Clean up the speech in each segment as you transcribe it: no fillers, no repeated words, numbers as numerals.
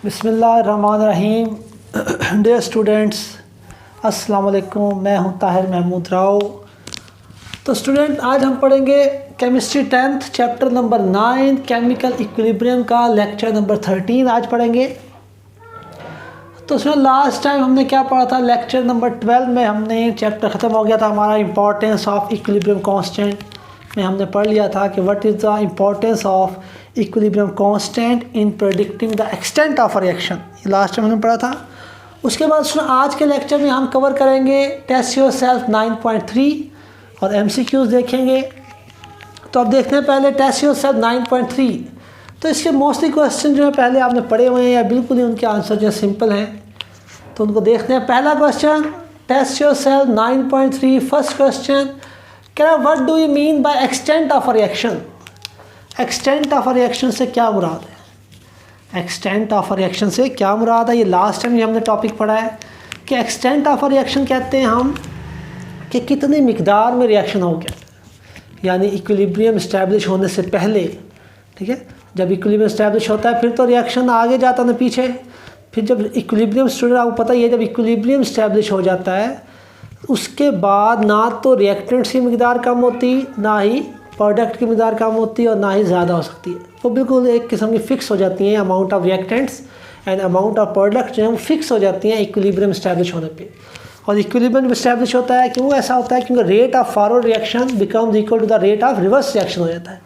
बिस्मिल्लाहिर्रहमानिर्रहीम। Dear students, अस्सलाम वालेकुम। मैं हूं ताहिर महमूद राव। तो स्टूडेंट, आज हम पढ़ेंगे chemistry 10th chapter number 9 chemical equilibrium का लेक्चर नंबर 13 आज पढ़ेंगे। तो उसमें लास्ट टाइम हमने क्या पढ़ा था? लेक्चर नंबर 12 में हमने चैप्टर ख़त्म हो गया था हमारा इम्पॉर्टेंस ऑफ इक्विलिब्रियम कांस्टेंट में। हमने पढ़ लिया था कि what is the importance of equilibrium constant in predicting the extent of reaction. ये लास्ट टाइम हमने पढ़ा था। उसके बाद उसमें आज के लेक्चर में हम कवर करेंगे टेस्ट योरसेल्फ 9.3 और MCQs देखेंगे। तो अब देखते हैं पहले टेस्ट योरसेल्फ 9.3। तो इसके मोस्टली क्वेश्चन जो है पहले आपने पढ़े हुए हैं या बिल्कुल ही उनके आंसर जो सिंपल हैं, तो उनको देखते हैं। पहला question test yourself 9.3 first question क्या है, what do you mean by extent of a reaction? Extent of a reaction से क्या मुराद है? एक्सटेंट ऑफ अ रिएक्शन से क्या मुराद है? ये लास्ट टाइम हमने टॉपिक पढ़ा है कि एक्सटेंट ऑफ अ रिएक्शन कहते हैं हम कि कितनी मिकदार में रिएक्शन हो गया, यानी इक्विलिब्रियम इस्टेब्लिश होने से पहले। ठीक है, जब इक्विलिब्रियम इस्टेब्लिश होता है फिर तो रिएक्शन आगे जाता ना पीछे। फिर जब इक्विलिब्रियम स्टूडेंट आपको पता ही है, जब इक्विलिब्रियम इस्टेब्लिश हो जाता है उसके बाद ना तो रिएक्टेंट्स की मिकदार कम होती, ना ही प्रोडक्ट की मिकदार कम होती है और ना ही ज़्यादा हो सकती है। वो बिल्कुल एक किस्म की फ़िक्स हो जाती हैं। Amount of reactants and amount of product जो है वो फिक्स हो जाती हैं इक्विलिब्रियम इस्टेब्लिश होने पे। और इक्विलिब्रियम इस्टेब्लिश होता है क्यों ऐसा होता है? क्योंकि rate of forward reaction becomes equal to the rate of reverse reaction हो जाता है।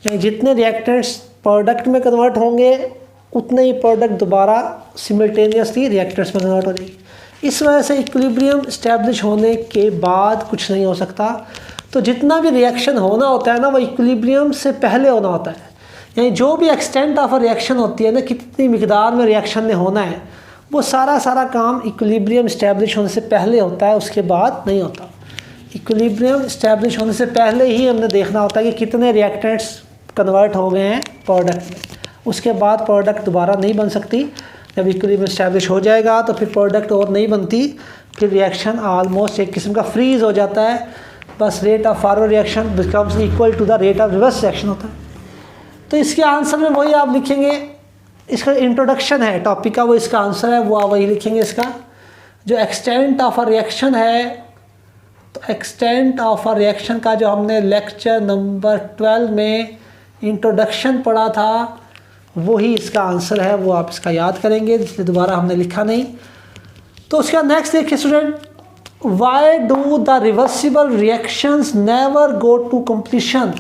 यानी जितने रिएक्टेंट्स प्रोडक्ट में कन्वर्ट होंगे उतने ही प्रोडक्ट दोबारा सिमल्टेनियसली रिएक्टेंट्स में कन्वर्ट हो जाएगी। इस वजह से इक्विलिब्रियम इस्टेब्लिश होने के बाद कुछ नहीं हो सकता। तो जितना भी रिएक्शन होना होता है ना, वो इक्विलिब्रियम से पहले होना होता है। यानी जो भी एक्सटेंट ऑफ अ रिएक्शन होती है ना, कितनी मिकदार में रिएक्शन ने होना है, वो सारा काम इक्विलिब्रियम इस्टेब्लिश होने से पहले होता है, उसके बाद नहीं होता। इक्विलिब्रियम इस्टेब्लिश होने से पहले ही हमने देखना होता है कि कितने रिएक्टेंट्स कन्वर्ट हो गए हैं प्रोडक्ट में। उसके बाद प्रोडक्ट दोबारा नहीं बन सकती। जब इक्विलिब्रियम इस्टेब्लिश हो जाएगा तो फिर प्रोडक्ट और नहीं बनती, फिर रिएक्शन ऑलमोस्ट एक किस्म का फ्रीज हो जाता है। बस rate of forward reaction becomes equal to the rate of reverse reaction होता है। तो इसके आंसर में वही आप लिखेंगे, इसका इंट्रोडक्शन है टॉपिक का, वो इसका आंसर है, वो आप वही लिखेंगे। इसका जो एक्सटेंट ऑफ अ रिएक्शन है, तो एक्सटेंट ऑफ अ रिएक्शन का जो हमने लेक्चर नंबर 12 में इंट्रोडक्शन पढ़ा था वही इसका आंसर है, वो आप इसका याद करेंगे, इसलिए दोबारा हमने लिखा नहीं। तो उसका नेक्स्ट देखिए student, why do the reversible reactions never go to completion?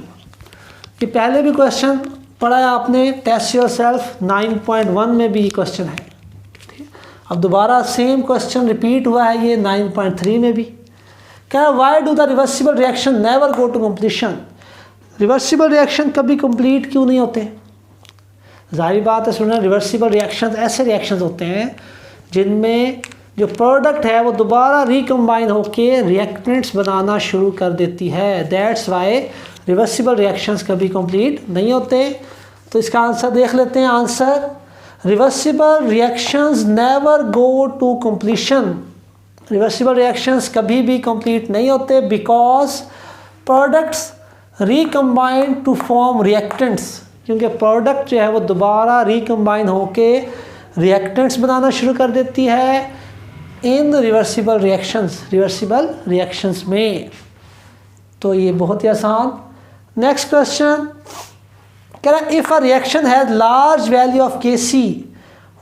ये पहले भी क्वेश्चन पढ़ा है आपने, टेस्ट योरसेल्फ 9.1 में भी ये क्वेश्चन है। ठीक है, अब दोबारा सेम क्वेश्चन रिपीट हुआ है ये 9.3 में भी। क्या why do the reversible reaction never go to completion? Reversible reaction कभी कंप्लीट क्यों नहीं होते? जाहिर बात है सुना, रिवर्सिबल रिएक्शंस ऐसे रिएक्शंस होते हैं जिनमें जो प्रोडक्ट है वो दोबारा रिकम्बाइन होके रिएक्टेंट्स बनाना शुरू कर देती है। दैट्स वाई रिवर्सिबल रिएक्शंस कभी कंप्लीट नहीं होते। तो इसका आंसर देख लेते हैं। Answer, reversible reactions never go to completion. Reversible reactions कभी भी कंप्लीट नहीं होते because products recombine to form reactants, क्योंकि प्रोडक्ट जो है वो दोबारा रिकम्बाइन होके रिएक्टेंट्स बनाना शुरू कर देती है इन रिवर्सिबल रिएक्शंस में। तो ये बहुत ही आसान। नेक्स्ट क्वेश्चन कह रहा है, if a reaction has large value of Kc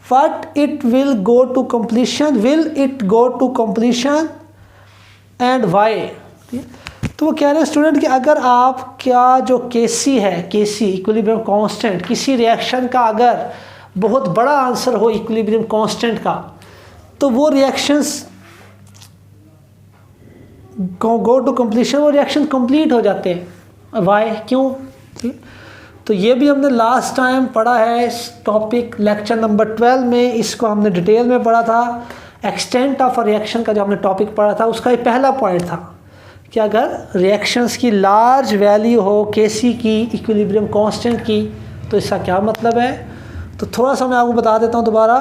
what it will go to completion, will it go to completion and why? तो वो कह रहे हैं स्टूडेंट कि अगर आप क्या जो Kc है, Kc इक्विलिब्रियम कांस्टेंट, किसी रिएक्शन का अगर बहुत बड़ा आंसर हो इक्विलिब्रियम कांस्टेंट का, तो वो रिएक्शंस गो टू कंप्लीशन, वो रिएक्शन कंप्लीट हो जाते हैं। वाई, क्यों? तो ये भी हमने लास्ट टाइम पढ़ा है इस टॉपिक लेक्चर नंबर 12 में, इसको हमने डिटेल में पढ़ा था। एक्सटेंट ऑफ अ रिएक्शन का जो हमने टॉपिक पढ़ा था उसका ये पहला पॉइंट था कि अगर रिएक्शंस की लार्ज वैल्यू हो Kc की इक्विलिब्रियम कांस्टेंट की, तो इसका क्या मतलब है? तो थोड़ा सा मैं आपको बता देता हूँ दोबारा।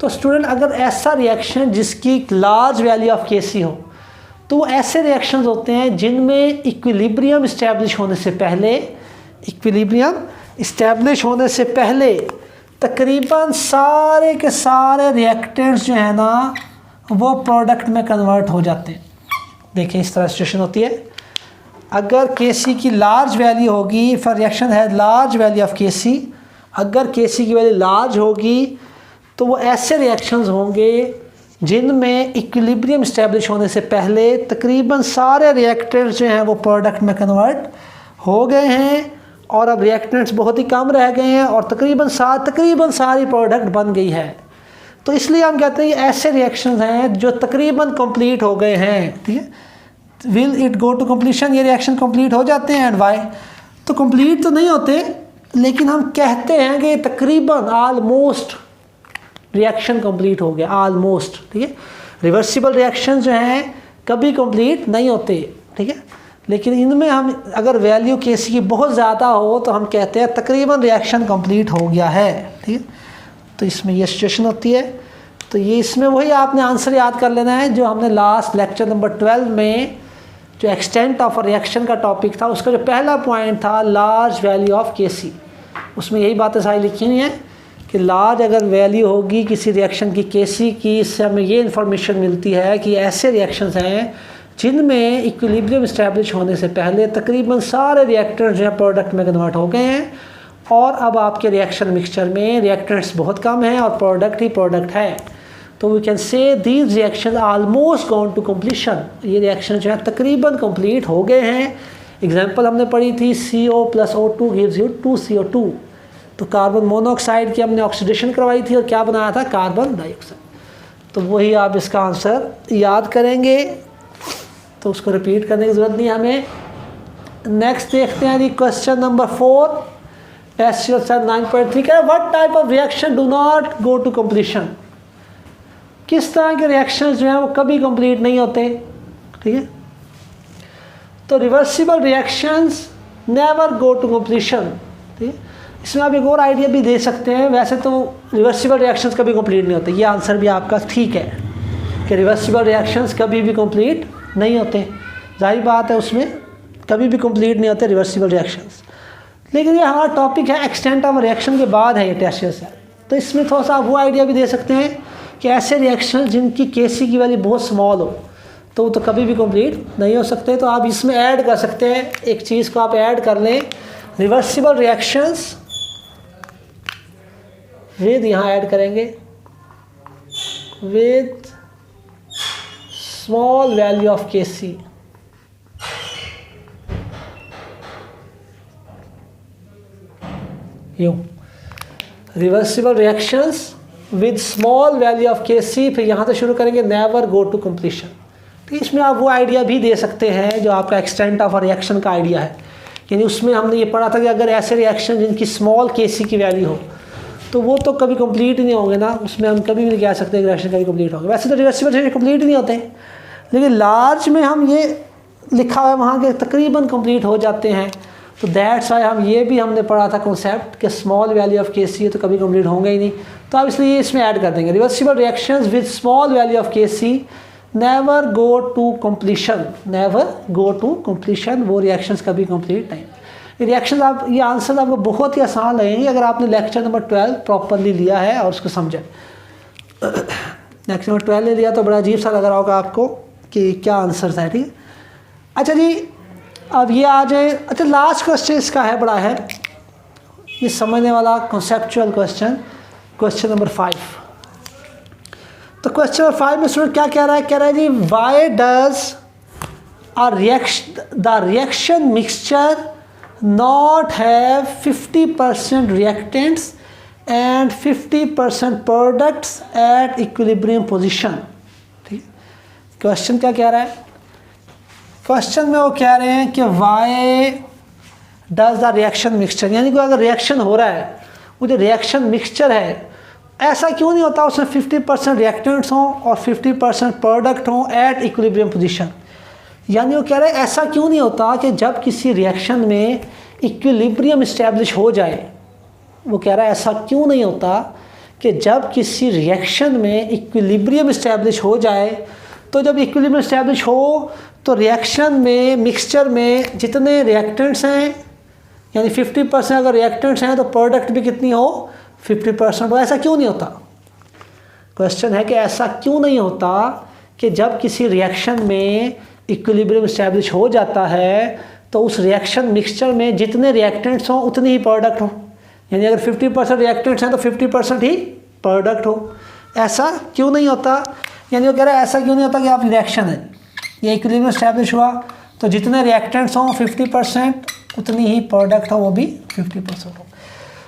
तो स्टूडेंट, अगर ऐसा रिएक्शन जिसकी लार्ज वैल्यू ऑफ Kc हो, तो वो ऐसे रिएक्शंस होते हैं जिनमें इक्विलिब्रियम इस्टेब्लिश होने से पहले इक्विलिब्रियम इस्टेब्लिश होने से पहले तकरीबन सारे के सारे रिएक्टेंट्स जो है ना वो प्रोडक्ट में कन्वर्ट हो जाते हैं। देखिए इस तरह सिचुएशन होती है। अगर Kc की लार्ज वैल्यू होगी, फॉर रिएक्शन है लार्ज वैल्यू ऑफ Kc, अगर Kc की वैल्यू लार्ज होगी तो वो ऐसे रिएक्शंस होंगे जिनमें इक्विलिब्रियम इस्टेब्लिश होने से पहले तकरीबन सारे रिएक्टेंट्स जो हैं वो प्रोडक्ट में कन्वर्ट हो गए हैं और अब रिएक्टेंट्स बहुत ही कम रह गए हैं और तकरीबन सारी प्रोडक्ट बन गई है। तो इसलिए हम कहते हैं ये ऐसे रिएक्शंस हैं जो तकरीबन कंप्लीट हो गए हैं। ठीक है, will it go to completion, ये रिएक्शन कंप्लीट हो जाते हैं। एंड वाई, तो कंप्लीट तो नहीं होते लेकिन हम कहते हैं कि तकरीबन ऑलमोस्ट रिएक्शन कंप्लीट हो गया, ऑलमोस्ट। ठीक है, रिवर्सिबल रिएक्शन जो हैं कभी कंप्लीट नहीं होते। ठीक है, लेकिन इनमें हम अगर वैल्यू Kc की बहुत ज़्यादा हो तो हम कहते हैं तकरीबन रिएक्शन कंप्लीट हो गया है। ठीक है, तो इसमें ये सिचुएशन होती है। तो ये इसमें वही आपने आंसर याद कर लेना है जो हमने लास्ट लेक्चर नंबर 12 में जो एक्सटेंट ऑफ रिएक्शन का टॉपिक था उसका जो पहला पॉइंट था लार्ज वैल्यू ऑफ Kc, उसमें यही बातें सारी लिखी हुई हैं कि लार्ज अगर वैल्यू होगी किसी रिएक्शन की Kc की, इससे हमें ये इन्फॉर्मेशन मिलती है कि ऐसे रिएक्शंस हैं जिनमें इक्विलिब्रियम इस्टेब्लिश होने से पहले तकरीबन सारे रिएक्टेंट्स जो है प्रोडक्ट में कन्वर्ट हो गए हैं और अब आपके रिएक्शन मिक्सचर में रिएक्टेंट्स बहुत कम हैं और प्रोडक्ट ही प्रोडक्ट है। तो we can say these reaction almost gone to completion, ये रिएक्शन जो है तकरीबन कंप्लीट हो गए हैं। एग्जांपल हमने पढ़ी थी CO + O2 gives you 2CO2। तो कार्बन मोनोऑक्साइड की हमने ऑक्सीडेशन करवाई थी और क्या बनाया था, कार्बन डाइऑक्साइड। तो वही आप इसका आंसर याद करेंगे, तो उसको रिपीट करने की ज़रूरत नहीं हमें। नेक्स्ट देखते हैं जी क्वेश्चन नंबर 4, टेस्ट 9.3 का what type of reaction do not go to completion, किस तरह के रिएक्शंस जो हैं वो कभी कंप्लीट नहीं होते। ठीक है, तो reversible reactions never go to completion. ठीक है, इसमें आप एक और आइडिया भी दे सकते हैं, वैसे तो रिवर्सिबल रिएक्शंस कभी कंप्लीट नहीं होते, ये आंसर भी आपका ठीक है कि रिवर्सिबल रिएक्शंस कभी भी कंप्लीट नहीं होते। जाहिर बात है उसमें कभी भी कंप्लीट नहीं होते रिवर्सिबल रिएक्शंस। लेकिन ये हमारा टॉपिक है एक्सटेंट ऑफ रिएक्शन के बाद है ये टेस्ट है, तो इसमें थोड़ा सा वो आइडिया भी दे सकते हैं कि ऐसे रिएक्शन जिनकी Kc की वैल्यू बहुत स्मॉल हो तो वो तो कभी भी कंप्लीट नहीं हो सकते। तो आप इसमें ऐड कर सकते हैं, एक चीज़ को आप ऐड कर लें, रिवर्सिबल रिएक्शंस विद, यहाँ ऐड करेंगे with small value of Kc। यूँ reversible reactions with small value of Kc, फिर यहाँ से शुरू करेंगे नेवर गो टू कंप्लीशन। तो इसमें आप वो आइडिया भी दे सकते हैं जो आपका एक्सटेंट ऑफ रिएक्शन का आइडिया है, यानी उसमें हमने ये पढ़ा था कि अगर ऐसे रिएक्शन जिनकी स्मॉल Kc की वैल्यू हो तो वो तो कभी कंप्लीट ही नहीं होंगे ना, उसमें हम कभी भी नहीं कह सकते कि रिएक्शन कभी कंप्लीट होंगे। वैसे तो रिवर्सिबल रिएक्शन कंप्लीट ही नहीं होते, लेकिन लार्ज में हम ये लिखा हुआ है वहाँ के तकरीबन कंप्लीट हो जाते हैं। तो दैट्स वाई हम ये भी हमने पढ़ा था कॉन्सेप्ट कि स्मॉल वैल्यू ऑफ Kc है तो कभी कंप्लीट होंगे ही नहीं। तो आप इसलिए इसमें ऐड कर देंगे reversible reactions with small value of Kc never go to completion, never go to completion, वो रिएक्शंस कभी कंप्लीट नहीं। रिएक्शन आप ये आंसर आपको बहुत ही आसान लगेंगे अगर आपने लेक्चर नंबर 12 प्रॉपरली लिया है और उसको समझा। लेक्चर नंबर 12 लिया तो बड़ा अजीब सा लग रहा होगा आपको कि क्या आंसर है। ठीक है, अच्छा जी अब ये आ जाए। अच्छा लास्ट क्वेश्चन इसका है, बड़ा है ये समझने वाला कॉन्सेप्चुअल क्वेश्चन, क्वेश्चन नंबर 5। तो क्वेश्चन नंबर 5 में स्टूडेंट क्या कह रहा है जी, why does the reaction mixture not have 50% reactants and 50% products at equilibrium position। ठीक है, क्वेश्चन क्या कह रहा है, क्वेश्चन में वो कह रहे हैं कि Y does the reaction mixture, यानी कि अगर रिएक्शन हो रहा है वो जो रिएक्शन मिक्सचर है ऐसा क्यों नहीं होता उसमें 50% रिएक्टेंट्स हों और 50% प्रोडक्ट हों एट इक्विलिब्रियम पोजीशन। यानी वो कह रहे हैं ऐसा क्यों नहीं होता कि जब किसी रिएक्शन में इक्विलिब्रियम इस्टेब्लिश हो जाए, वो कह रहा है ऐसा क्यों नहीं होता कि जब किसी रिएक्शन में इक्विलिब्रियम इस्टेब्लिश हो जाए, तो जब इक्विलिब्रियम इस्टेब्लिश हो तो रिएक्शन में मिक्सचर में जितने रिएक्टेंट्स हैं यानी 50% अगर रिएक्टेंट्स हैं तो प्रोडक्ट भी कितनी हो 50% हो। ऐसा क्यों नहीं होता? क्वेश्चन है कि ऐसा क्यों नहीं होता कि जब किसी रिएक्शन में इक्विलिब्रियम इस्टेब्लिश हो जाता है तो उस रिएक्शन मिक्सचर में जितने रिएक्टेंट्स हों उतनी ही प्रोडक्ट हो। यानी अगर 50% रिएक्टेंट्स हैं तो 50% ही प्रोडक्ट हो। ऐसा क्यों नहीं होता? यानी वो कह रहा है ऐसा क्यों नहीं होता कि आप रिएक्शन है, ये इक्विलिब्रियम इस्टेब्लिश हुआ तो जितने रिएक्टेंट्स हों 50% उतनी ही प्रोडक्ट हो, वो भी 50% हो।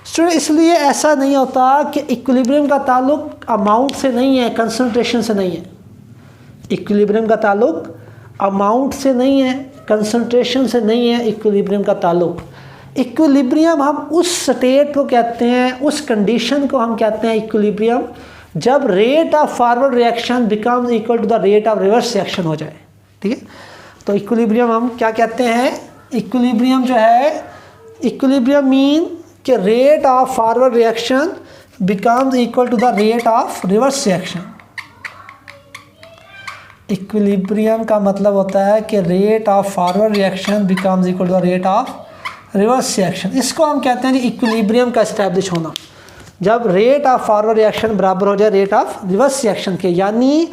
स्टूडेंट इसलिए ऐसा नहीं होता कि इक्विलिब्रियम का ताल्लुक अमाउंट से नहीं है, कंसंट्रेशन से नहीं है। इक्विलिब्रियम का ताल्लुक अमाउंट से नहीं है, कंसंट्रेशन से नहीं है। इक्विलिब्रियम का ताल्लुक, इक्विलिब्रियम हम उस स्टेट को कहते हैं, उस कंडीशन को हम कहते हैं इक्विलिब्रियम, जब rate of forward reaction becomes equal to the rate of reverse reaction हो जाए। ठीक है, तो इक्विलिब्रियम हम क्या कहते हैं? इक्विलिब्रियम जो है, इक्विलिब्रियम मीन कि rate of forward reaction becomes equal to the rate of reverse reaction. Equilibrium का मतलब होता है कि rate of forward reaction becomes equal to the rate of reverse reaction. इसको हम कहते हैं कि इक्विलिब्रियम का इस्टेब्लिश होना, जब रेट ऑफ फॉरवर्ड रिएक्शन बराबर हो जाए रेट ऑफ रिवर्स रिएक्शन के। यानी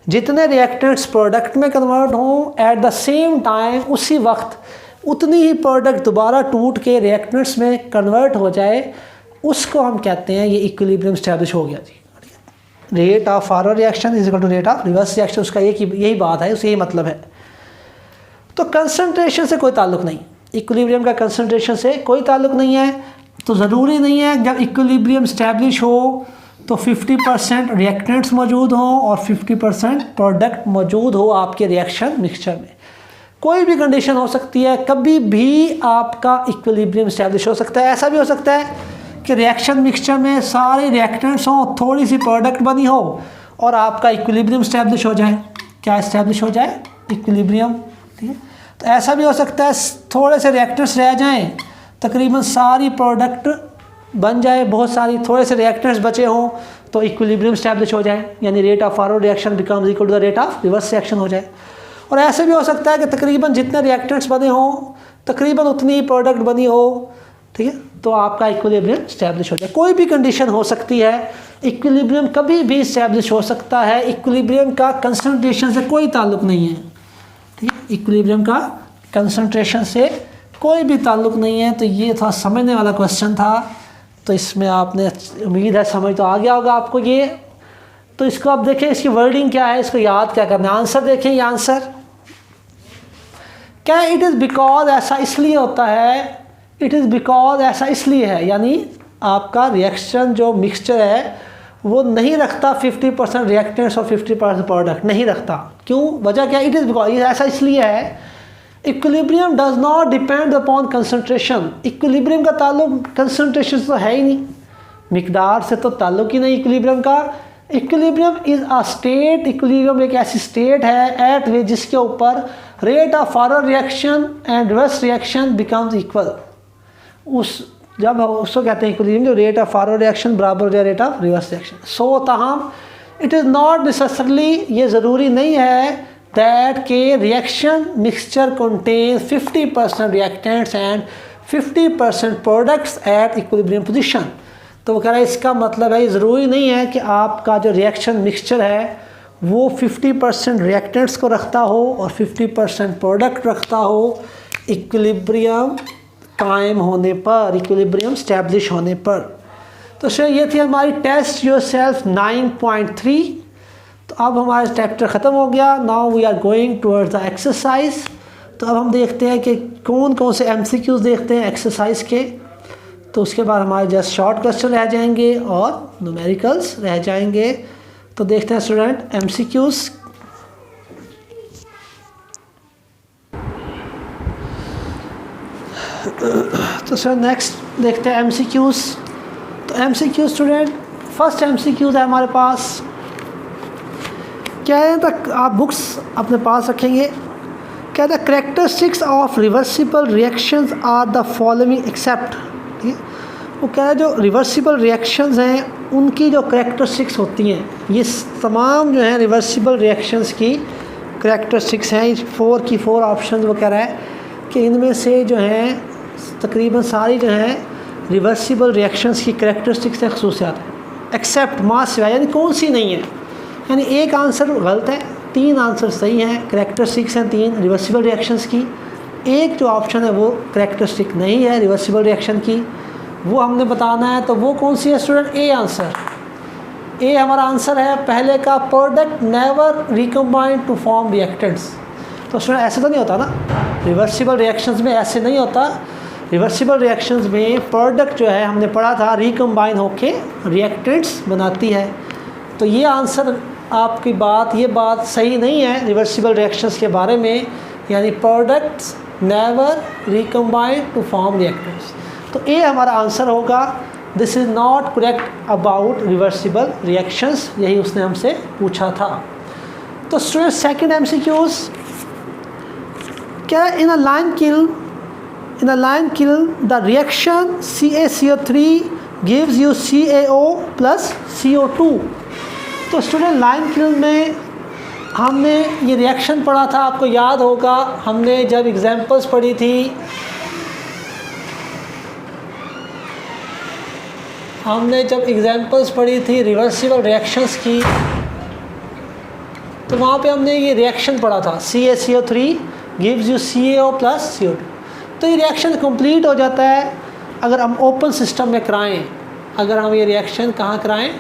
जितने रिएक्टेंट्स प्रोडक्ट में कन्वर्ट हों एट द सेम टाइम, उसी वक्त उतनी ही प्रोडक्ट दोबारा टूट के रिएक्टेंट्स में कन्वर्ट हो जाए, उसको हम कहते हैं ये इक्विलिब्रियम इस्टेब्लिश हो गया जी। Rate of forward reaction is equal to rate of reverse reaction, उसका यही बात है, उसका यही मतलब है। तो कंसंट्रेशन से कोई ताल्लुक नहीं, इक्विलिब्रियम का कंसंट्रेशन से कोई ताल्लुक नहीं है। तो ज़रूरी नहीं है जब इक्विलिब्रियम इस्टेब्लिश हो तो 50% रिएक्टेंट्स मौजूद हों और 50% प्रोडक्ट मौजूद हो आपके रिएक्शन मिक्सचर में। कोई भी कंडीशन हो सकती है, कभी भी आपका इक्विलिब्रियम इस्टेब्लिश हो सकता है। ऐसा भी हो सकता है कि रिएक्शन मिक्सचर में सारे रिएक्टेंट्स हों, थोड़ी सी प्रोडक्ट बनी हो और आपका इक्विलिब्रियम इस्टेब्लिश हो जाए। क्या इस्टेब्लिश हो जाए? इक्विलिब्रियम। ठीक है, तो ऐसा भी हो सकता है थोड़े से रिएक्टेंट्स रह जाएं, तकरीबन सारी प्रोडक्ट बन जाए, बहुत सारी थोड़े से रिएक्टेंट्स बचे हों तो इक्विलिब्रियम इस्टेब्लिश हो जाए, यानी rate of forward reaction becomes equal to the rate of reverse reaction हो जाए। और ऐसे भी हो सकता है कि तकरीबन जितने रिएक्टेंट्स बने हों तकरीबन उतनी ही प्रोडक्ट बनी हो। ठीक है, तो आपका इक्विलिब्रियम इस्टेब्लिश हो जाए। कोई भी कंडीशन हो सकती है, इक्विलिब्रियम कभी भी इस्टेब्लिश हो सकता है। इक्विलिब्रियम का कंसंट्रेशन से कोई ताल्लुक नहीं है। ठीक है, इक्विलिब्रियम का कंसंट्रेशन से कोई भी ताल्लुक नहीं है। तो ये था समझने वाला क्वेश्चन था, तो इसमें आपने उम्मीद है समझ तो आ गया होगा आपको ये। तो इसको आप देखें, इसकी वर्डिंग क्या है, इसको याद क्या करना है। आंसर देखें, ये आंसर क्या है? इट इज़ बिकॉज, ऐसा इसलिए होता है, इट इज़ बिकॉज ऐसा इसलिए है, यानी आपका रिएक्शन जो मिक्सचर है वो नहीं रखता 50% रिएक्टेंट्स और 50% प्रोडक्ट नहीं रखता। क्यों? वजह क्या? इट इज़ बिकॉज, ऐसा इसलिए है, equilibrium does not depend upon concentration. Equilibrium का ताल्लुक कंसंट्रेशन से तो है ही नहीं, मिकदार से तो ताल्लुक ही नहीं इक्विलिब्रियम का। Equilibrium is a state, equilibrium एक ऐसी स्टेट है एट वे जिसके ऊपर rate of forward reaction and reverse reaction becomes equal. उस जब उसको कहते हैं इक्विलिब्रियम, जो रेट ऑफ फॉरवर्ड रिएक्शन बराबर हो जाए rate of reverse reaction. So ताहम इट इज़ नॉट नेसेसरली, ये ज़रूरी नहीं है दैट के reaction mixture contains 50% reactants and 50% products at equilibrium position. तो वो कह रहा है इसका मतलब है ज़रूरी नहीं है कि आपका जो रिएक्शन मिक्सचर है वो 50% रिएक्टेंट्स को रखता हो और 50% प्रोडक्ट रखता हो इक्विलिब्रियम कायम होने पर, इक्विलिब्रियम स्टैब्लिश होने पर। तो सर ये थी हमारी टेस्ट योरसेल्फ 9.3। तो अब हमारा चैप्टर ख़त्म हो गया। Now we are going towards the exercise. तो अब हम देखते हैं कि कौन कौन से MCQs देखते हैं एक्सरसाइज के। तो उसके बाद हमारे जस्ट शॉर्ट क्वेश्चन रह जाएंगे और न्यूमेरिकल्स रह जाएंगे। तो देखते हैं स्टूडेंट MCQs। तो सर नेक्स्ट देखते हैं MCQs। तो MCQ स्टूडेंट, फर्स्ट MCQs है हमारे पास। क्या है? तक आप बुक्स अपने पास रखेंगे। क्या है? Characteristics of reversible reactions are the following except. ठीक है, वो क्या है, जो रिवर्सिबल रिएक्शंस हैं उनकी जो कैरेक्टरिस्टिक्स होती हैं, ये तमाम जो हैं रिवर्सिबल रिएक्शंस की कैरेक्टरिस्टिक्स हैं। 4 की 4 ऑप्शन वो कह रहा है कि इनमें से जो हैं तकरीबन सारी जो है रिवर्सिबल रिएक्शंस की कैरेक्टरिस्टिक्स या खसूसियात हैं, एक्सेप्ट मास सिवाय, यानी कौन सी नहीं है, यानी एक आंसर गलत है, 3 आंसर सही हैं। कैरेक्टरिस्टिक्स हैं 3 रिवर्सिबल रिएक्शंस की, एक जो ऑप्शन है वो कैरेक्टरिस्टिक नहीं है रिवर्सिबल रिएक्शन की, वो हमने बताना है। तो वो कौन सी है स्टूडेंट? ए आंसर, ए हमारा आंसर है पहले का, product never recombine to form reactants. तो स्टूडेंट ऐसे तो नहीं होता ना, रिवर्सिबल रिएक्शंस में ऐसे नहीं होता। रिवर्सिबल रिएक्शंस में प्रोडक्ट जो है हमने पढ़ा था रिकम्बाइन होके रिएक्टेंट्स बनाती है। तो ये आंसर आपकी बात, ये बात सही नहीं है रिवर्सिबल रिएक्शंस के बारे में, यानी products never recombine to form reactants. तो ए हमारा आंसर होगा। This is not correct about reversible reactions, यही उसने हमसे पूछा था। तो स्टूडेंट सेकंड एमसीक्यूज, क्या in a lime kiln the reaction CaCO3 gives you CaO plus CO2। तो स्टूडेंट लाइन किल में हमने ये रिएक्शन पढ़ा था, आपको याद होगा हमने जब एग्जांपल्स पढ़ी थी, रिवर्सिबल रिएक्शंस की, तो वहाँ पे हमने ये रिएक्शन पढ़ा था CaCO3 gives you CaO plus CO2। तो ये रिएक्शन कंप्लीट हो जाता है अगर हम ओपन सिस्टम में कराएं। अगर हम ये रिएक्शन कहाँ कराएं?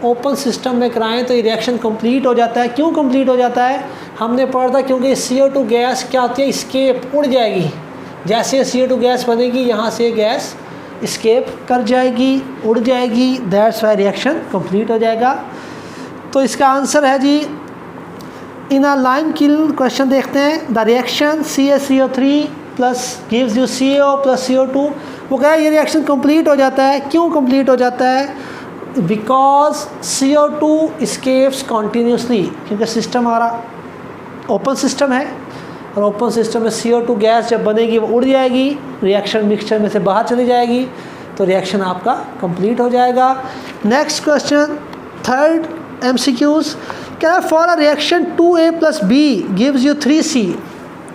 ओपन सिस्टम में कराएं तो ये रिएक्शन कंप्लीट हो जाता है। क्यों कंप्लीट हो जाता है? हमने पढ़ा था क्योंकि CO2 गैस क्या होती है, स्केप उड़ जाएगी। जैसे CO2 गैस बनेगी यहाँ से गैस स्केप कर जाएगी, उड़ जाएगी, दैट्स वाई रिएक्शन कंप्लीट हो जाएगा। तो इसका आंसर है जी इन अ लाइन किल। क्वेश्चन देखते हैं, the reaction CaCO3 plus gives you CaO plus CO2। वो कह रहा है ये रिएक्शन कंप्लीट हो जाता है। क्यों कंप्लीट हो जाता है? बिकॉज CO2 स्केप्स कॉन्टीन्यूसली, क्योंकि सिस्टम हमारा ओपन सिस्टम है और ओपन सिस्टम में CO2 गैस जब बनेगी वो उड़ जाएगी, रिएक्शन मिक्सचर में से बाहर चली जाएगी, तो रिएक्शन आपका कंप्लीट हो जाएगा। नेक्स्ट क्वेश्चन थर्ड MCQs, क्या for a reaction 2A plus B gives you 3C।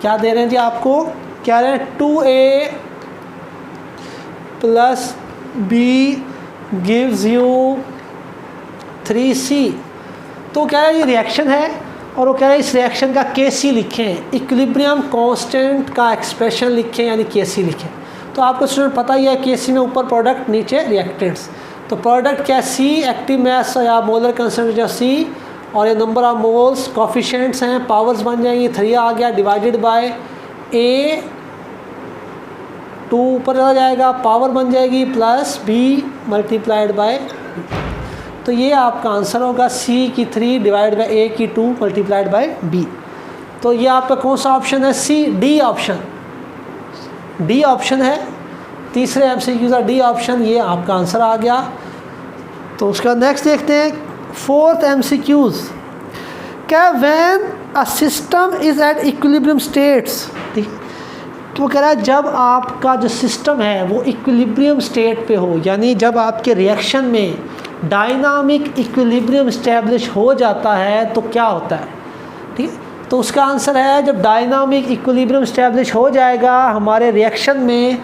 क्या दे रहे हैं जी आपको? क्या रहे हैं? 2A plus B gives you 3C। तो क्या है, ये रिएक्शन है और वो कह रहे हैं इस रिएक्शन का Kc लिखें, इक्विलिब्रियम कांस्टेंट का एक्सप्रेशन लिखें, यानी Kc लिखें। तो आपको स्टूडेंट पता ही है Kc में ऊपर प्रोडक्ट नीचे रिएक्टेंट्स। तो प्रोडक्ट क्या? C एक्टिव मास या मोलर कंसंट्रेशन C, और ये नंबर ऑफ मोल्स कोफिशिएंट्स हैं, पावर्स बन जाएंगी, 3 आ गया डिवाइडेड बाय A, 2 ऊपर चला जाएगा, पावर बन जाएगी प्लस B मल्टीप्लाइड बाय। तो ये आपका आंसर होगा C की 3 डिवाइड बाय A की 2 मल्टीप्लाइड बाय B। तो ये आपका कौन सा ऑप्शन है? C, D option, D option है। तीसरे MCQ का डी ऑप्शन, ये आपका आंसर आ गया। तो उसका नेक्स्ट देखते हैं फोर्थ MCQs, क्या when a system is at equilibrium states. ठीक है, तो कह रहा है जब आपका जो सिस्टम है वो इक्विलिब्रियम स्टेट पे हो, यानी जब आपके रिएक्शन में डायनामिक इक्विलिब्रियम इस्टेब्लिश हो जाता है तो क्या होता है? ठीक है, तो उसका आंसर है जब डायनामिक इक्विलिब्रियम इस्टेब्लिश हो जाएगा हमारे रिएक्शन में,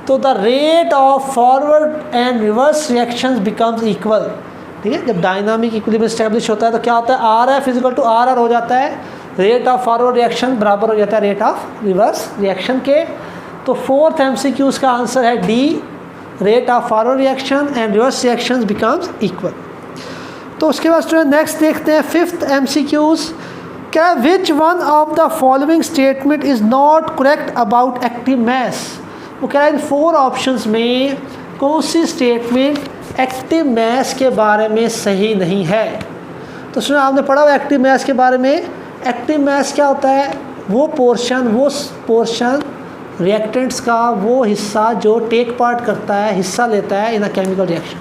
तो the rate of forward and reverse reactions becomes equal. ठीक है, जब डायनामिक इक्विलिब्रियम इस्टेब्लिश होता है तो क्या होता है? RF इक्वल टू RR हो जाता है, रेट ऑफ फॉरवर्ड रिएक्शन बराबर हो जाता है रेट ऑफ रिवर्स रिएक्शन के। तो फोर्थ MCQ का आंसर है D, rate of forward reaction and reverse reactions becomes equal. तो उसके बाद स्टूडेंट नेक्स्ट देखते हैं फिफ्थ MCQs, क्या which one of the following statement is not correct about active mass. वो कह रहा है इन 4 ऑप्शंस में कौन सी स्टेटमेंट एक्टिव मास के बारे में सही नहीं है। तो सुनो, आपने पढ़ा हुआ एक्टिव मास के बारे में। एक्टिव मास क्या होता है? वो पोर्शन रिएक्टेंट्स का वो हिस्सा जो टेक पार्ट करता है, हिस्सा लेता है इन अ केमिकल रिएक्शन।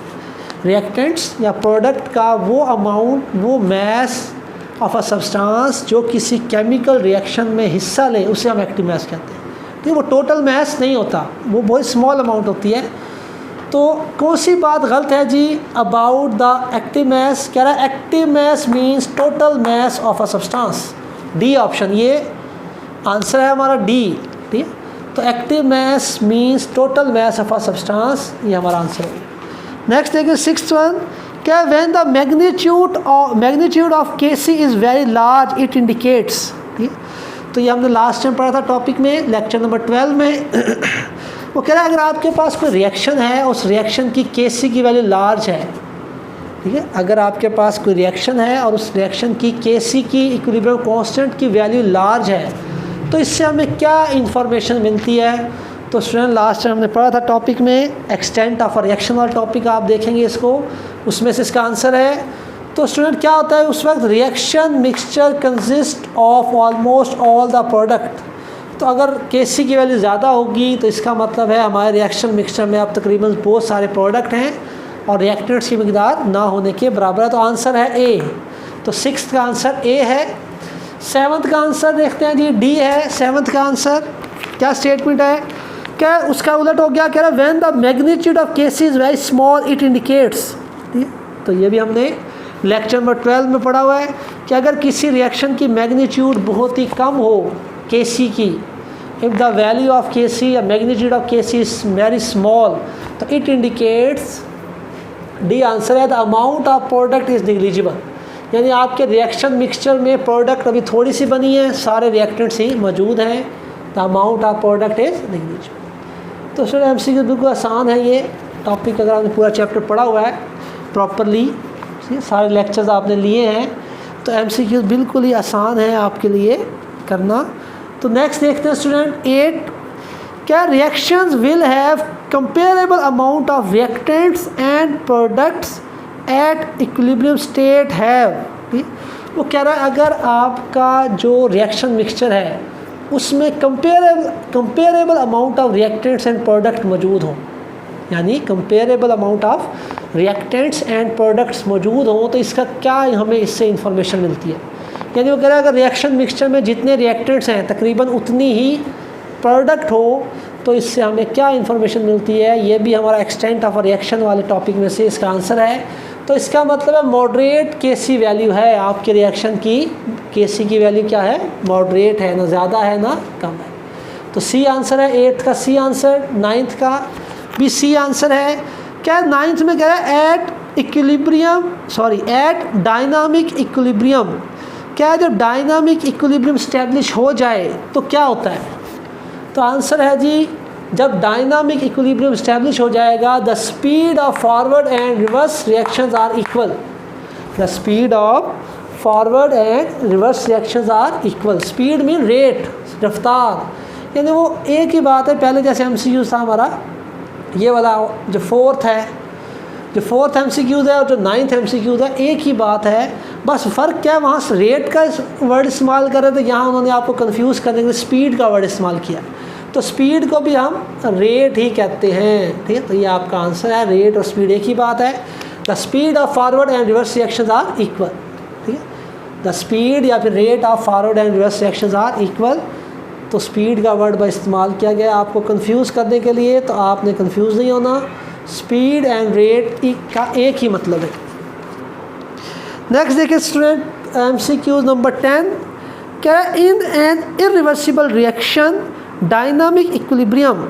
रिएक्टेंट्स या प्रोडक्ट का वो अमाउंट, वो मास ऑफ अ सब्सटेंस जो किसी केमिकल रिएक्शन में हिस्सा ले, उसे हम एक्टिव मास कहते हैं। तो वो टोटल मास नहीं होता, वो बहुत स्मॉल अमाउंट होती है। तो कौन सी बात गलत है जी अबाउट द एक्टिव मास? कह रहा है active mass means total mass of a substance. D option, ये आंसर है हमारा डी। ठीक है, तो active mass means total mass of a substance, ये हमारा आंसर है। नेक्स्ट देखिए 6th वन, क्या when the magnitude of KC is very large it indicates, ठीक है। तो ये हमने लास्ट टाइम पढ़ा था टॉपिक में, लेक्चर नंबर 12 में। वो कह रहा है अगर आपके पास कोई रिएक्शन है, उस रिएक्शन की केसी की वैल्यू लार्ज है, ठीक है, अगर आपके पास कोई रिएक्शन है और उस रिएक्शन की केसी की इक्विलिब्रियम कांस्टेंट की वैल्यू लार्ज है, तो इससे हमें क्या इंफॉर्मेशन मिलती है। तो स्टूडेंट लास्ट टाइम हमने पढ़ा था टॉपिक में, एक्सटेंट ऑफ अ रिएक्शन वाला टॉपिक आप देखेंगे इसको, उसमें से इसका आंसर है। तो स्टूडेंट क्या होता है उस वक्त, reaction mixture consist of almost all the product. तो अगर केसी की वैल्यू ज़्यादा होगी तो इसका मतलब है हमारे रिएक्शन मिक्सचर में अब तकरीबन बहुत सारे प्रोडक्ट हैं और रिएक्टेंट्स की मकदार ना होने के बराबर है। तो आंसर है ए। तो 6th का आंसर ए है। 7th का आंसर देखते हैं जी, डी है। 7th का आंसर क्या स्टेटमेंट है, क्या उसका उलट हो गया, कह रहा है when the magnitude of KC is very small it indicates. तो ये भी हमने लेक्चर नंबर 12 में पढ़ा हुआ है कि अगर किसी रिएक्शन की मैग्नीट्यूड बहुत ही कम हो केसी की, if the value of KC या magnitude of KC is very small, तो इट इंडिकेट्स, डी आंसर है, the amount of product is negligible. यानी आपके रिएक्शन मिक्सचर में प्रोडक्ट अभी थोड़ी सी बनी है, सारे रिएक्टेंट्स ही मौजूद हैं, the amount of product is negligible. तो स्टूडेंट एमसीक्यू बिल्कुल आसान है ये टॉपिक, अगर आपने पूरा चैप्टर पढ़ा हुआ है प्रॉपरली, सारे लेक्चर्स आपने लिए हैं, तो एमसीक्यू बिल्कुल ही आसान है आपके लिए करना। तो नेक्स्ट देखते हैं स्टूडेंट 8, क्या reactions will have comparable amount of reactants and products at equilibrium state have. वो कह रहा है अगर आपका जो रिएक्शन मिक्सचर है उसमें comparable amount of reactants and product मौजूद हों, यानी comparable amount of reactants and products मौजूद हों, तो इसका क्या हमें इससे इंफॉर्मेशन मिलती है। यानी वो कह रहा है अगर रिएक्शन मिक्सचर में जितने रिएक्टेंट्स हैं तकरीबन उतनी ही प्रोडक्ट हो, तो इससे हमें क्या इंफॉर्मेशन मिलती है। ये भी हमारा एक्सटेंट ऑफ रिएक्शन वाले टॉपिक में से इसका आंसर है। तो इसका मतलब है मॉडरेट केसी वैल्यू है आपके रिएक्शन की, केसी की वैल्यू क्या है, मॉडरेट है, ना ज़्यादा है ना कम है। तो सी आंसर है 8th का सी आंसर। 9th का भी सी आंसर है। क्या 9th में कह रहा है एट डायनामिक इक्विलिब्रियम, क्या जब डायनामिक इक्विलिब्रियम स्टैब्लिश हो जाए तो क्या होता है। तो आंसर है जी, जब डायनामिक इक्विलिब्रियम स्टैब्लिश हो जाएगा, the speed of forward and reverse reactions are equal. The speed of forward and reverse reactions are equal. Speed mean rate, रफ्तार, यानी वो एक ही बात है। पहले जैसे एमसीक्यू था हमारा ये वाला, जो 4th है, जो 4th एमसीक्यूज़ है और जो 9th एमसीक्यूज़ है, एक ही बात है। बस फ़र्क क्या है, वहाँ से रेट का वर्ड इस्तेमाल कर रहे थे, यहाँ उन्होंने आपको कंफ्यूज करने के लिए स्पीड का वर्ड इस्तेमाल किया। तो स्पीड को भी हम रेट ही कहते हैं, ठीक है। तो ये आपका आंसर है, रेट और स्पीड एक ही बात है। The speed of forward and reverse reactions are equal, ठीक है। द स्पीड या फिर rate of forward and reverse reactions are equal. तो स्पीड का वर्ड का इस्तेमाल किया गया आपको कंफ्यूज करने के लिए, तो आपने कंफ्यूज नहीं होना। स्पीड एंड रेट का एक ही मतलब है। नेक्स्ट देखिए स्टूडेंट एमसीक्यू नंबर 10, क्या in an irreversible reaction dynamic equilibrium,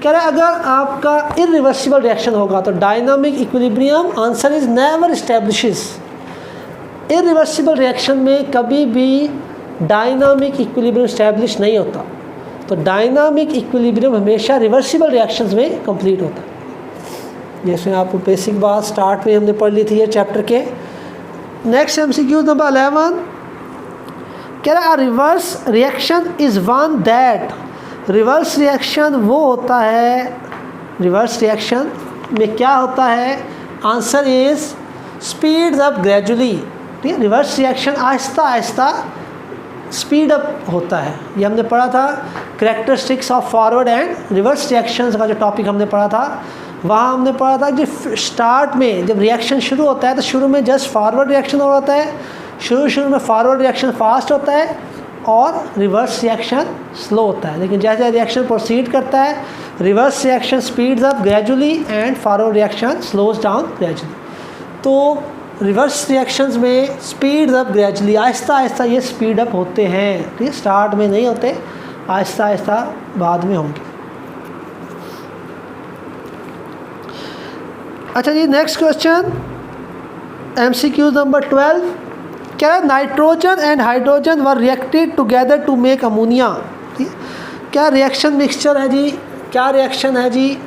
कह रहा है अगर आपका इरिवर्सिबल रिएक्शन होगा तो dynamic equilibrium, answer is never establishes. Irreversible reaction में कभी भी डायनामिक इक्विलिब्रियम स्टैब्लिश नहीं होता। तो डायनामिक इक्विलिब्रियम हमेशा रिवर्सिबल रिएक्शंस में कंप्लीट होता है। जैसे आपको बेसिक बात स्टार्ट में हमने पढ़ ली थी ये चैप्टर के। नेक्स्ट एमसीक्यू नंबर 11, कह रहा है reverse reaction is one that, reverse reaction वो होता है, रिवर्स रिएक्शन में क्या होता है, answer is speeds up gradually, ठीक है। Reverse reaction Aahista Aahista speed up होता है। ये हमने पढ़ा था characteristics of forward and reverse reactions का जो टॉपिक हमने पढ़ा था, वहाँ हमने पढ़ा था कि स्टार्ट में जब रिएक्शन शुरू होता है तो शुरू में जस्ट फॉरवर्ड रिएक्शन हो जाता है, शुरू में फॉरवर्ड रिएक्शन फास्ट होता है और रिवर्स रिएक्शन स्लो होता है। लेकिन जैसे रिएक्शन प्रोसीड करता है, reverse reaction speeds up gradually and forward reaction slows down gradually. तो रिवर्स रिएक्शंस में speeds up gradually, Aahista Aahista ये स्पीड अप होते हैं, ठीक है। स्टार्ट में नहीं होते, आहिस्ता आहिस्ता बाद में होंगे। अच्छा जी, नेक्स्ट क्वेश्चन MCQ नंबर 12। क्या nitrogen and hydrogen were reacted together to make ammonia. क्या रिएक्शन मिक्सचर है जी, क्या रिएक्शन है जी,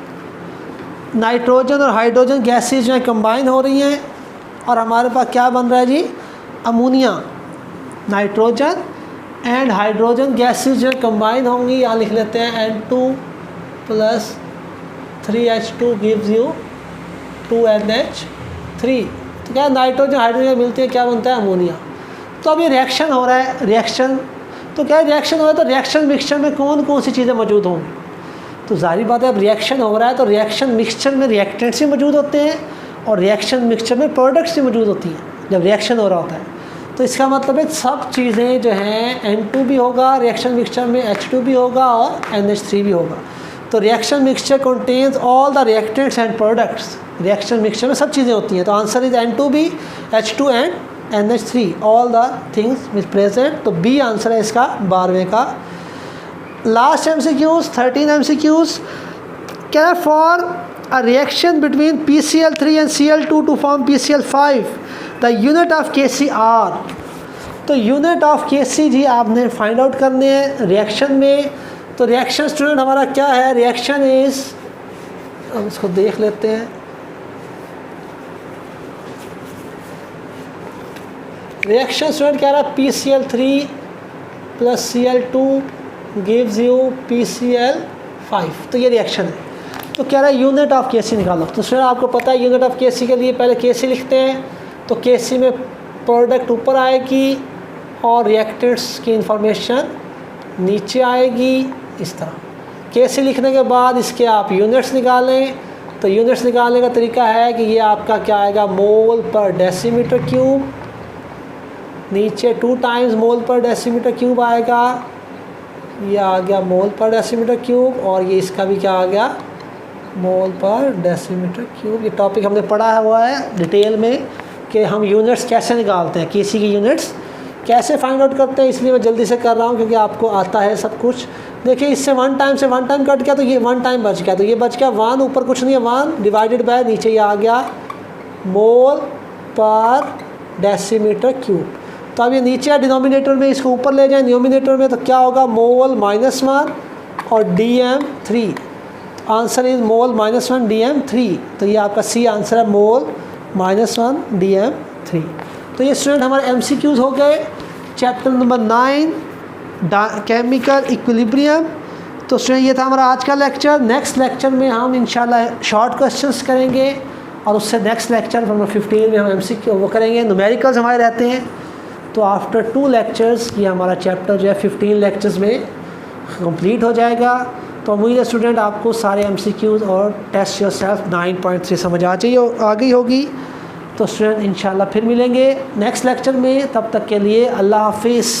नाइट्रोजन और हाइड्रोजन गैसेज जो है कंबाइन हो रही हैं और हमारे पास क्या बन रहा है जी, ammonia. Nitrogen and hydrogen gases जो कंबाइन होंगी, यहाँ लिख लेते हैं N2 + 3H2 gives you 2NH3। तो क्या नाइट्रोजन हाइड्रोजन मिलती है, क्या बनता है, अमोनिया। तो अब ये रिएक्शन हो रहा है, रिएक्शन तो क्या रिएक्शन हो रहा है, तो रिएक्शन मिक्सचर में कौन कौन सी चीज़ें मौजूद होंगी। तो जाहिर बात है, अब रिएक्शन हो रहा है तो रिएक्शन मिक्सचर में रिएक्टेंट्स भी मौजूद होते हैं और रिएक्शन मिक्सचर में प्रोडक्ट्स भी मौजूद होती हैं जब रिएक्शन हो रहा होता है। तो इसका मतलब है सब चीज़ें जो हैं, N2 भी होगा रिएक्शन मिक्सचर में, H2 भी होगा और NH3 भी होगा। तो reaction mixture contains all the reactants and products. Reaction mixture में सब चीज़ें होती हैं। तो answer is N2B, H2 and NH3, all the things is present. तो बी आंसर है इसका 12वें का। Last MCQs 13 MCQs। क्या for a reaction between PCl3 and Cl2 to form PCl5 the unit of KCr। तो यूनिट ऑफ KC जी आपने find out करने हैं रिएक्शन में। तो रिएक्शन स्टूडेंट हमारा क्या है, रिएक्शन इज, अब इसको देख लेते हैं। रिएक्शन स्टूडेंट क्या रहा, PCl3 + Cl2 gives you PCl5। तो ये रिएक्शन है। तो कह रहा है यूनिट ऑफ KC निकालो। तो स्टूडेंट आपको पता है यूनिट ऑफ KC के लिए पहले KC लिखते हैं। तो KC में प्रोडक्ट ऊपर आएगी और रिएक्टेंट्स की इंफॉर्मेशन नीचे आएगी इस तरह। KC लिखने के बाद इसके आप यूनिट्स निकालें। तो यूनिट्स निकालने का तरीका है कि ये आपका क्या आएगा, मोल पर डेसीमीटर क्यूब, नीचे 2 टाइम्स मोल पर डेसीमीटर क्यूब आएगा, ये आ गया मोल पर डेसीमीटर क्यूब, और ये इसका भी क्या आ गया, मोल पर डेसीमीटर क्यूब। ये टॉपिक हमने पढ़ा हुआ है डिटेल में कि हम यूनिट्स कैसे निकालते हैं, KC की यूनिट्स कैसे फाइंड आउट करते हैं। इसलिए मैं जल्दी से कर रहा हूँ क्योंकि आपको आता है सब कुछ। देखिए इससे 1 टाइम से 1 टाइम कट गया तो ये 1 टाइम बच गया। तो ये बच गया 1, ऊपर कुछ नहीं है, 1 डिवाइडेड बाय नीचे ये आ गया मोल पर डेसीमीटर क्यूब। तो अब ये नीचे डिनोमिनेटर में, इसको ऊपर ले जाएं डिनोमिनेटर में, तो क्या होगा, मोल -1 और DM3। Answer is mole -1 DM3। तो ये आपका सी आंसर है, मोल -1 DM3। तो ये स्टूडेंट हमारे MCQs हो गए चैप्टर नंबर 9 केमिकल इक्विलिब्रियम। तो स्टूडेंट ये था हमारा आज का लेक्चर। नेक्स्ट लेक्चर में हम इंशाल्लाह शॉर्ट क्वेश्चंस करेंगे और उससे नेक्स्ट लेक्चर नंबर 15 में हम MCQ वो करेंगे, न्यूमेरिकल्स हमारे रहते हैं। तो आफ्टर 2 लेक्चर्स ये हमारा चैप्टर जो है 15 लेक्चर्स में कंप्लीट हो जाएगा। तो उम्मीद है स्टूडेंट आपको सारे MCQs और टेस्ट योरसेल्फ 9.3 समझ आ गई होगी। तो स्टूडेंट इंशाल्लाह फिर मिलेंगे नेक्स्ट लेक्चर में। तब तक के लिए अल्लाह हाफिज़।